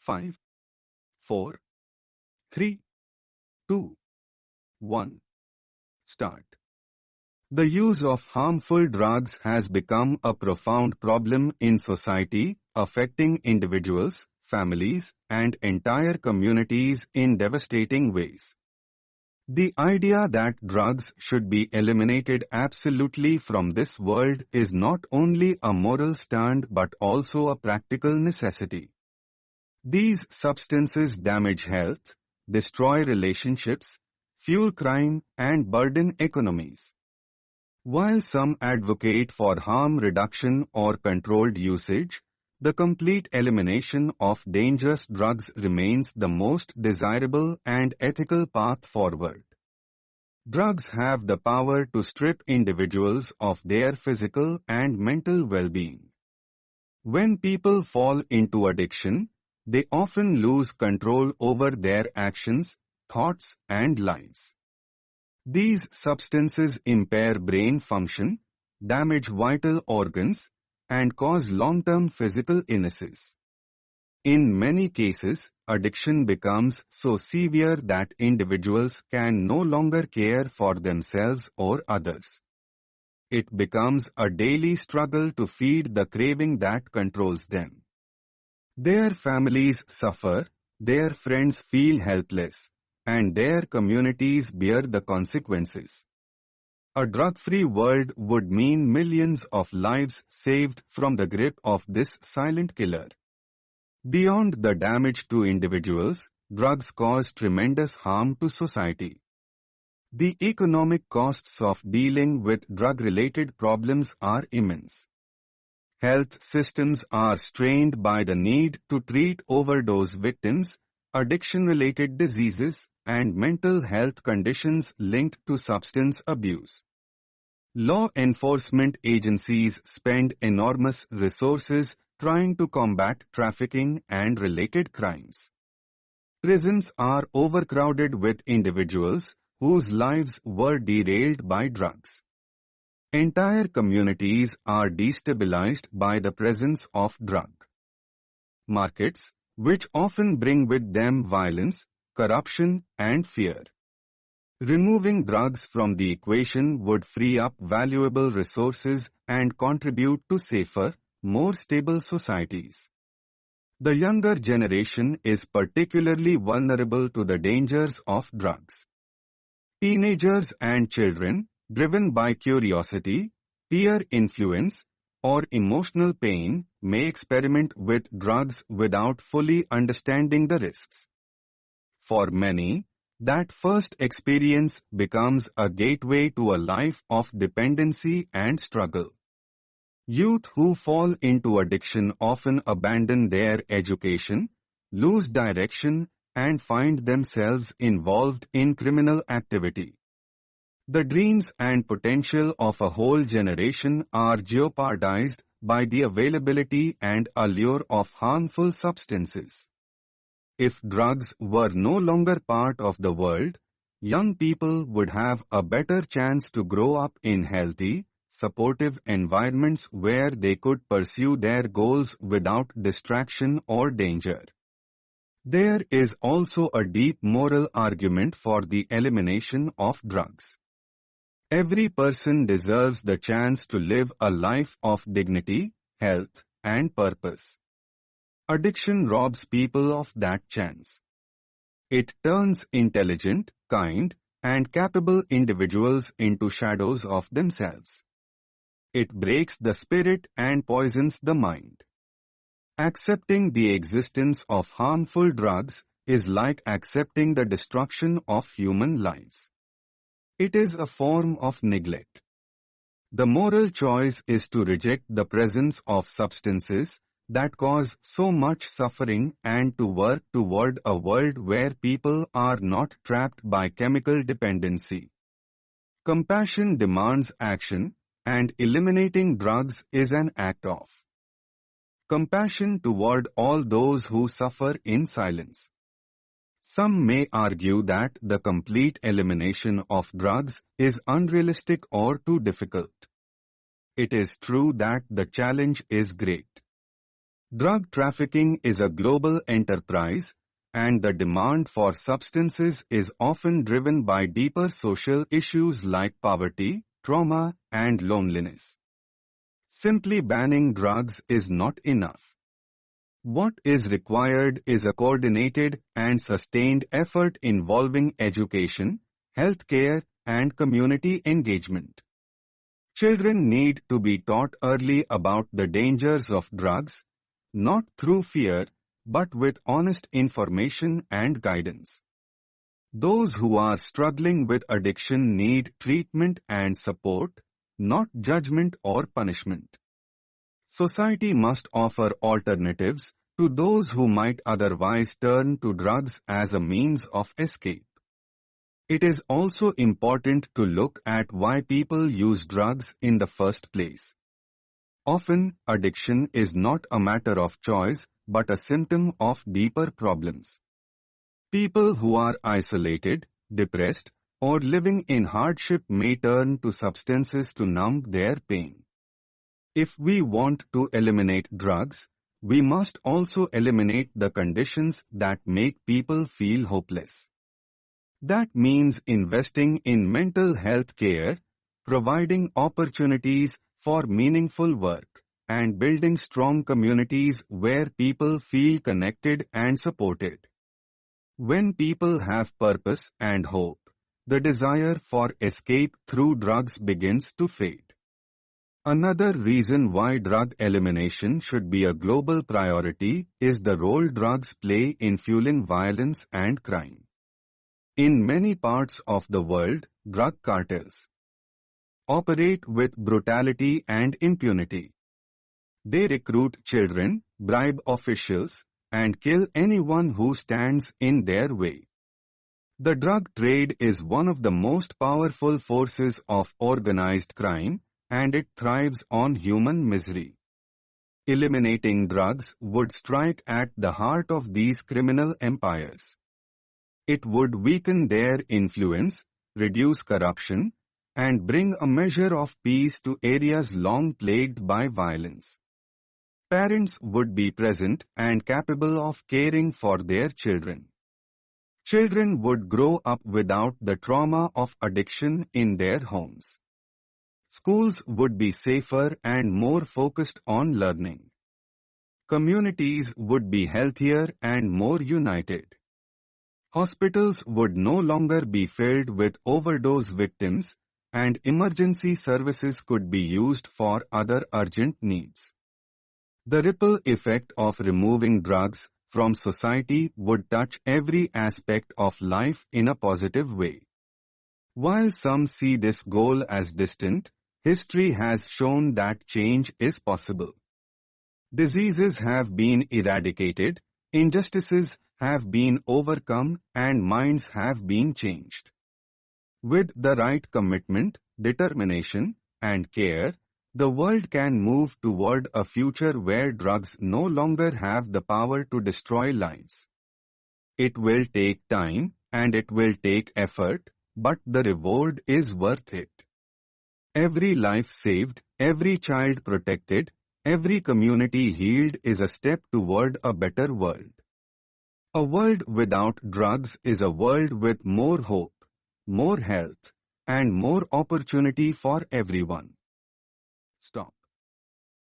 5, 4, 3, 2, 1. Start. The use of harmful drugs has become a profound problem in society, affecting individuals, families, and entire communities in devastating ways. The idea that drugs should be eliminated absolutely from this world is not only a moral stand but also a practical necessity. These substances damage health, destroy relationships, fuel crime, and burden economies. While some advocate for harm reduction or controlled usage, the complete elimination of dangerous drugs remains the most desirable and ethical path forward. Drugs have the power to strip individuals of their physical and mental well-being. When people fall into addiction, they often lose control over their actions, thoughts, and lives. These substances impair brain function, damage vital organs, and cause long-term physical illnesses. In many cases, addiction becomes so severe that individuals can no longer care for themselves or others. It becomes a daily struggle to feed the craving that controls them. Their families suffer, their friends feel helpless, and their communities bear the consequences. A drug-free world would mean millions of lives saved from the grip of this silent killer. Beyond the damage to individuals, drugs cause tremendous harm to society. The economic costs of dealing with drug-related problems are immense. Health systems are strained by the need to treat overdose victims, addiction-related diseases, and mental health conditions linked to substance abuse. Law enforcement agencies spend enormous resources trying to combat trafficking and related crimes. Prisons are overcrowded with individuals whose lives were derailed by drugs. Entire communities are destabilized by the presence of drug markets, which often bring with them violence, corruption, and fear. Removing drugs from the equation would free up valuable resources and contribute to safer, more stable societies. The younger generation is particularly vulnerable to the dangers of drugs. Teenagers and children, driven by curiosity, peer influence, or emotional pain, may experiment with drugs without fully understanding the risks. For many, that first experience becomes a gateway to a life of dependency and struggle. Youth who fall into addiction often abandon their education, lose direction, and find themselves involved in criminal activity. The dreams and potential of a whole generation are jeopardized by the availability and allure of harmful substances. If drugs were no longer part of the world, young people would have a better chance to grow up in healthy, supportive environments where they could pursue their goals without distraction or danger. There is also a deep moral argument for the elimination of drugs. Every person deserves the chance to live a life of dignity, health, and purpose. Addiction robs people of that chance. It turns intelligent, kind, and capable individuals into shadows of themselves. It breaks the spirit and poisons the mind. Accepting the existence of harmful drugs is like accepting the destruction of human lives. It is a form of neglect. The moral choice is to reject the presence of substances that cause so much suffering and to work toward a world where people are not trapped by chemical dependency. Compassion demands action, and eliminating drugs is an act of compassion toward all those who suffer in silence. Some may argue that the complete elimination of drugs is unrealistic or too difficult. It is true that the challenge is great. Drug trafficking is a global enterprise, and the demand for substances is often driven by deeper social issues like poverty, trauma, and loneliness. Simply banning drugs is not enough. What is required is a coordinated and sustained effort involving education, healthcare, and community engagement. Children need to be taught early about the dangers of drugs, not through fear, but with honest information and guidance. Those who are struggling with addiction need treatment and support, not judgment or punishment. Society must offer alternatives to those who might otherwise turn to drugs as a means of escape. It is also important to look at why people use drugs in the first place. Often, addiction is not a matter of choice, but a symptom of deeper problems. People who are isolated, depressed, or living in hardship may turn to substances to numb their pain. If we want to eliminate drugs, we must also eliminate the conditions that make people feel hopeless. That means investing in mental health care, providing opportunities for meaningful work, and building strong communities where people feel connected and supported. When people have purpose and hope, the desire for escape through drugs begins to fade. Another reason why drug elimination should be a global priority is the role drugs play in fueling violence and crime. In many parts of the world, drug cartels operate with brutality and impunity. They recruit children, bribe officials, and kill anyone who stands in their way. The drug trade is one of the most powerful forces of organized crime, and it thrives on human misery. Eliminating drugs would strike at the heart of these criminal empires. It would weaken their influence, reduce corruption, and bring a measure of peace to areas long plagued by violence. Parents would be present and capable of caring for their children. Children would grow up without the trauma of addiction in their homes. Schools would be safer and more focused on learning. Communities would be healthier and more united. Hospitals would no longer be filled with overdose victims, and emergency services could be used for other urgent needs. The ripple effect of removing drugs from society would touch every aspect of life in a positive way. While some see this goal as distant, history has shown that change is possible. Diseases have been eradicated, injustices have been overcome, and minds have been changed. With the right commitment, determination, and care, the world can move toward a future where drugs no longer have the power to destroy lives. It will take time, and it will take effort, but the reward is worth it. Every life saved, every child protected, every community healed is a step toward a better world. A world without drugs is a world with more hope, more health, and more opportunity for everyone. Stop.